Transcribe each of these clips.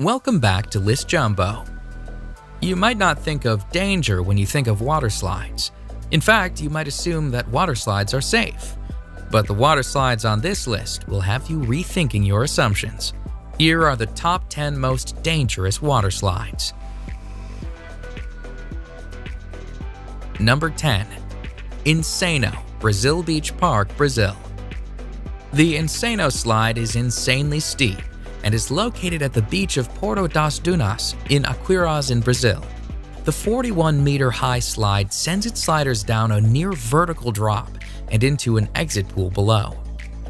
Welcome back to List Jumbo. You might not think of danger when you think of water slides. In fact, you might assume that water slides are safe. But the water slides on this list will have you rethinking your assumptions. Here are the top 10 most dangerous water slides. Number 10. Insano, Brazil Beach Park, Brazil. The Insano slide is insanely steep and is located at the beach of Porto das Dunas in Aquiraz in Brazil. The 41-meter-high slide sends its sliders down a near-vertical drop and into an exit pool below.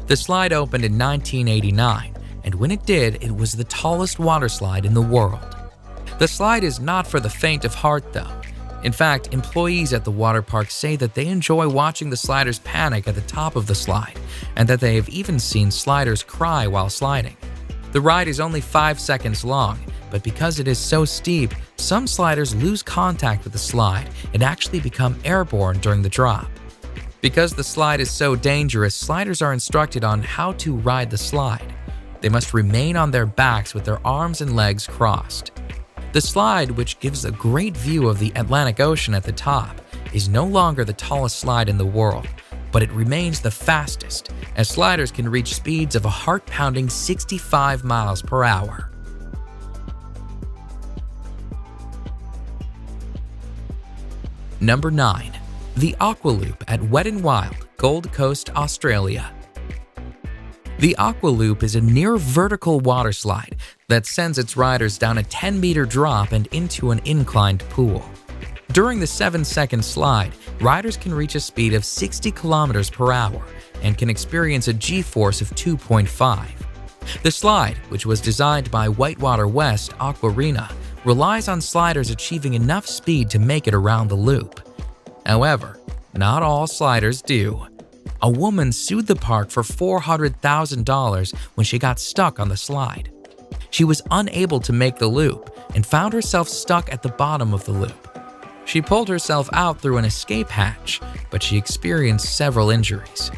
The slide opened in 1989, and when it did, it was the tallest water slide in the world. The slide is not for the faint of heart, though. In fact, employees at the water park say that they enjoy watching the sliders panic at the top of the slide, and that they have even seen sliders cry while sliding. The ride is only 5 seconds long, but because it is so steep, some sliders lose contact with the slide and actually become airborne during the drop. Because the slide is so dangerous, sliders are instructed on how to ride the slide. They must remain on their backs with their arms and legs crossed. The slide, which gives a great view of the Atlantic Ocean at the top, is no longer the tallest slide in the world, but it remains the fastest, as sliders can reach speeds of a heart-pounding 65 miles per hour. Number 9. The Aqua Loop at Wet n Wild, Gold Coast, Australia. The Aqua Loop is a near-vertical water slide that sends its riders down a 10-meter drop and into an inclined pool. During the 7-second slide, riders can reach a speed of 60 kilometers per hour and can experience a G-force of 2.5. The slide, which was designed by Whitewater West Aquarena, relies on sliders achieving enough speed to make it around the loop. However, not all sliders do. A woman sued the park for $400,000 when she got stuck on the slide. She was unable to make the loop and found herself stuck at the bottom of the loop. She pulled herself out through an escape hatch, but she experienced several injuries.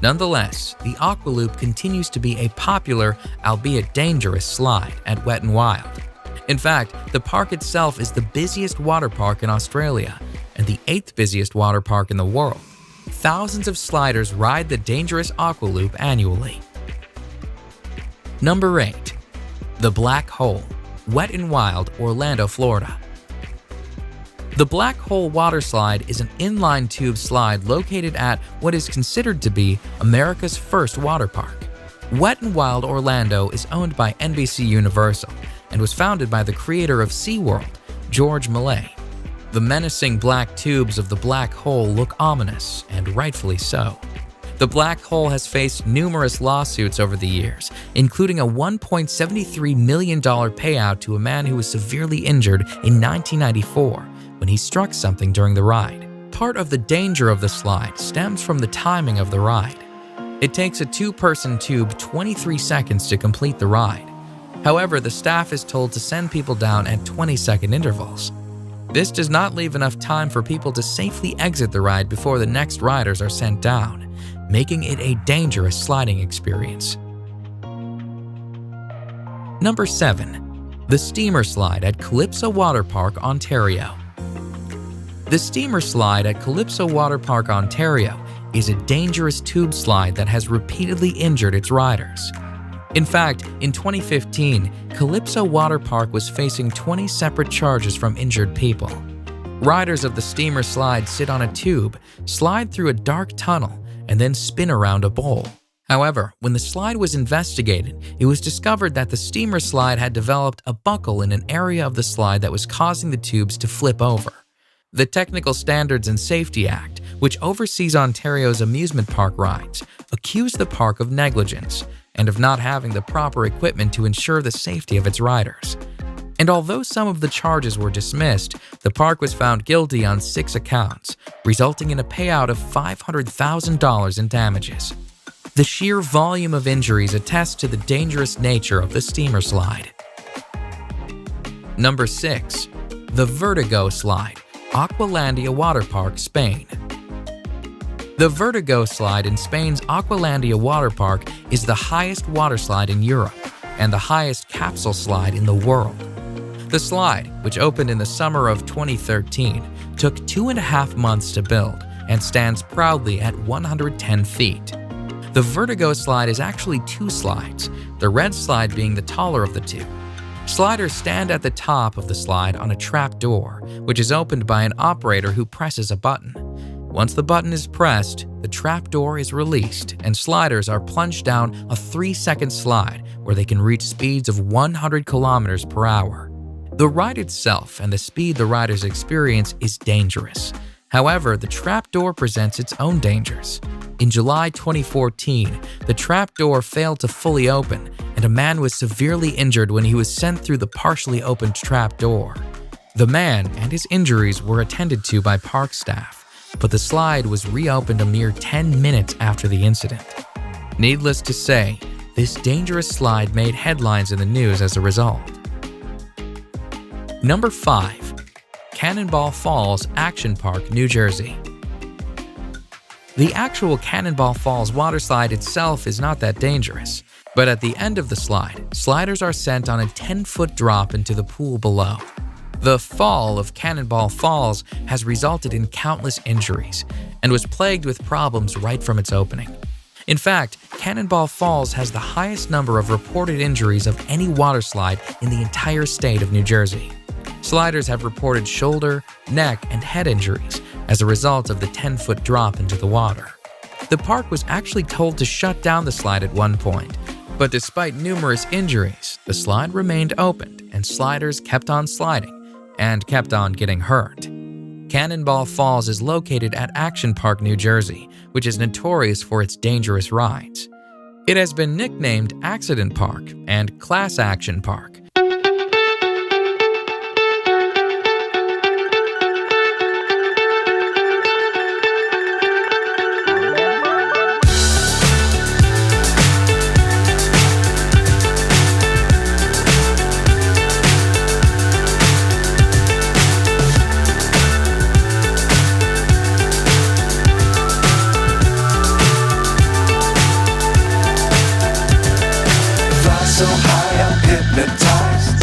Nonetheless, the Aqua Loop continues to be a popular, albeit dangerous, slide at Wet n Wild. In fact, the park itself is the busiest water park in Australia and the 8th busiest water park in the world. Thousands of sliders ride the dangerous Aqua Loop annually. Number 8. The Black Hole, Wet n Wild, Orlando, Florida. The Black Hole water slide is an inline tube slide located at what is considered to be America's first water park. Wet n Wild Orlando is owned by NBC Universal and was founded by the creator of SeaWorld, George Millay. The menacing black tubes of the Black Hole look ominous, and rightfully so. The Black Hole has faced numerous lawsuits over the years, including a $1.73 million payout to a man who was severely injured in 1994 when he struck something during the ride. Part of the danger of the slide stems from the timing of the ride. It takes a 2-person tube 23 seconds to complete the ride. However, the staff is told to send people down at 20-second intervals. This does not leave enough time for people to safely exit the ride before the next riders are sent down, making it a dangerous sliding experience. Number 7. The Steamer Slide at Calypso Water Park, Ontario. The Steamer Slide at Calypso Water Park, Ontario is a dangerous tube slide that has repeatedly injured its riders. In fact, in 2015, Calypso Water Park was facing 20 separate charges from injured people. Riders of the Steamer Slide sit on a tube, slide through a dark tunnel, and then spin around a bowl. However, when the slide was investigated, it was discovered that the Steamer Slide had developed a buckle in an area of the slide that was causing the tubes to flip over. The Technical Standards and Safety Act, which oversees Ontario's amusement park rides, accused the park of negligence and of not having the proper equipment to ensure the safety of its riders. And although some of the charges were dismissed, the park was found guilty on 6 accounts, resulting in a payout of $500,000 in damages. The sheer volume of injuries attests to the dangerous nature of the Steamer Slide. Number 6. The Vertigo Slide, Aqualandia Water Park, Spain. The Vertigo Slide in Spain's Aqualandia Water Park is the highest water slide in Europe and the highest capsule slide in the world. The slide, which opened in the summer of 2013, took 2.5 months to build and stands proudly at 110 feet. The Vertigo slide is actually 2 slides, the red slide being the taller of the 2. Sliders stand at the top of the slide on a trap door, which is opened by an operator who presses a button. Once the button is pressed, the trap door is released and sliders are plunged down a 3-second slide where they can reach speeds of 100 kilometers per hour. The ride itself and the speed the riders experience is dangerous. However, the trapdoor presents its own dangers. In July 2014, the trapdoor failed to fully open, and a man was severely injured when he was sent through the partially opened trapdoor. The man and his injuries were attended to by park staff, but the slide was reopened a mere 10 minutes after the incident. Needless to say, this dangerous slide made headlines in the news as a result. Number 5. Cannonball Falls Action Park, New Jersey. The actual Cannonball Falls waterslide itself is not that dangerous, but at the end of the slide, sliders are sent on a 10-foot drop into the pool below. The fall of Cannonball Falls has resulted in countless injuries and was plagued with problems right from its opening. In fact, Cannonball Falls has the highest number of reported injuries of any waterslide in the entire state of New Jersey. Sliders have reported shoulder, neck, and head injuries as a result of the 10-foot drop into the water. The park was actually told to shut down the slide at one point, but despite numerous injuries, the slide remained opened and sliders kept on sliding and kept on getting hurt. Cannonball Falls is located at Action Park, New Jersey, which is notorious for its dangerous rides. It has been nicknamed Accident Park and Class Action Park. So high I'm hypnotized.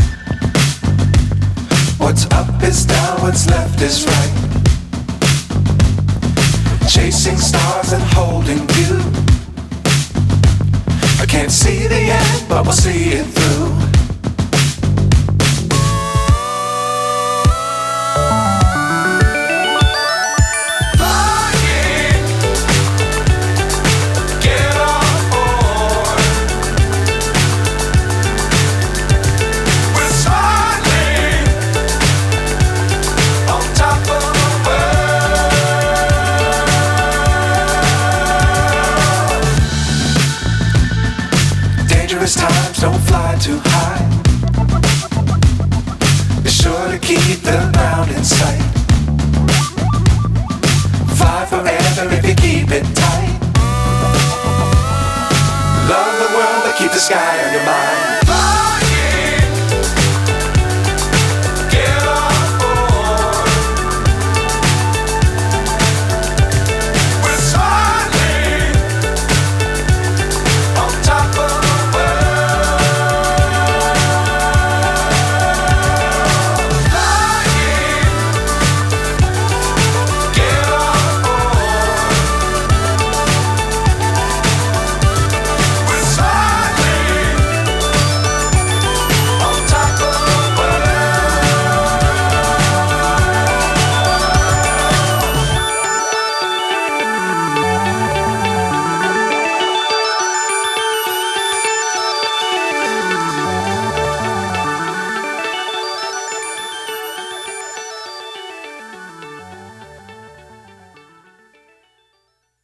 What's up is down, what's left is right. Chasing stars and holding you. I can't see the end, but we'll see it through. Times don't fly too high. Be sure to keep the ground in sight. Fly forever if you keep it tight. Love the world but keep the sky on your mind.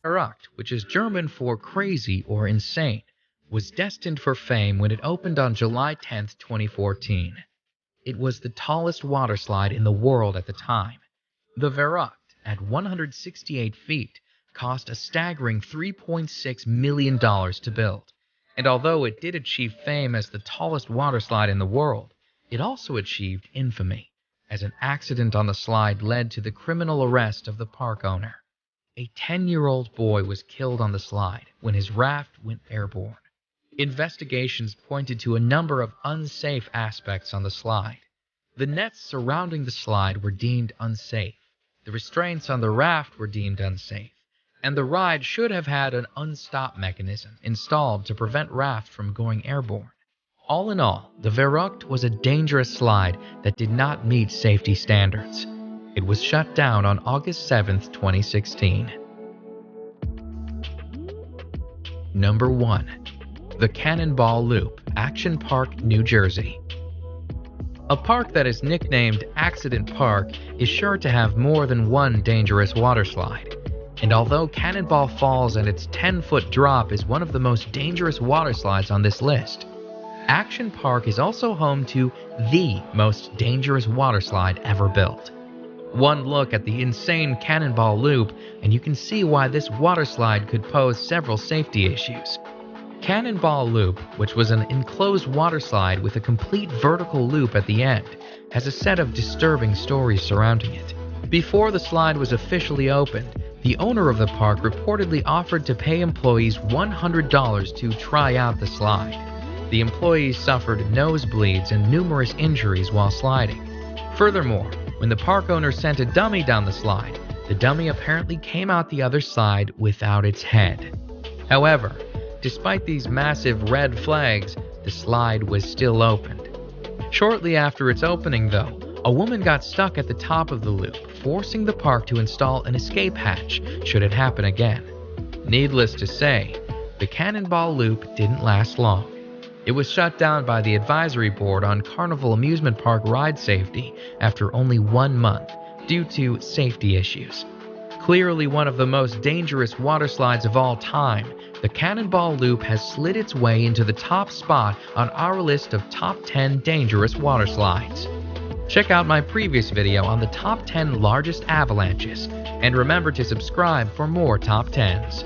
Verrückt, which is German for crazy or insane, was destined for fame when it opened on July 10, 2014. It was the tallest waterslide in the world at the time. The Verrückt, at 168 feet, cost a staggering $3.6 million to build. And although it did achieve fame as the tallest waterslide in the world, it also achieved infamy, as an accident on the slide led to the criminal arrest of the park owner. A 10-year-old boy was killed on the slide when his raft went airborne. Investigations pointed to a number of unsafe aspects on the slide. The nets surrounding the slide were deemed unsafe, the restraints on the raft were deemed unsafe, and the ride should have had an unstop mechanism installed to prevent raft from going airborne. All in all, the Verrucht was a dangerous slide that did not meet safety standards. It was shut down on August 7, 2016. Number 1. The Cannonball Loop, Action Park, New Jersey. A park that is nicknamed Accident Park is sure to have more than one dangerous waterslide. And although Cannonball Falls and its 10-foot drop is one of the most dangerous waterslides on this list, Action Park is also home to the most dangerous waterslide ever built. One look at the insane Cannonball Loop and you can see why this waterslide could pose several safety issues. Cannonball Loop, which was an enclosed waterslide with a complete vertical loop at the end, has a set of disturbing stories surrounding it. Before the slide was officially opened, the owner of the park reportedly offered to pay employees $100 to try out the slide. The employees suffered nosebleeds and numerous injuries while sliding. Furthermore, when the park owner sent a dummy down the slide, the dummy apparently came out the other side without its head. However, despite these massive red flags, the slide was still opened. Shortly after its opening, though, a woman got stuck at the top of the loop, forcing the park to install an escape hatch should it happen again. Needless to say, the Cannonball Loop didn't last long. It was shut down by the Advisory Board on Carnival Amusement Park ride safety after only 1 month due to safety issues. Clearly one of the most dangerous waterslides of all time, the Cannonball Loop has slid its way into the top spot on our list of top 10 dangerous waterslides. Check out my previous video on the top 10 largest avalanches, and remember to subscribe for more top 10s.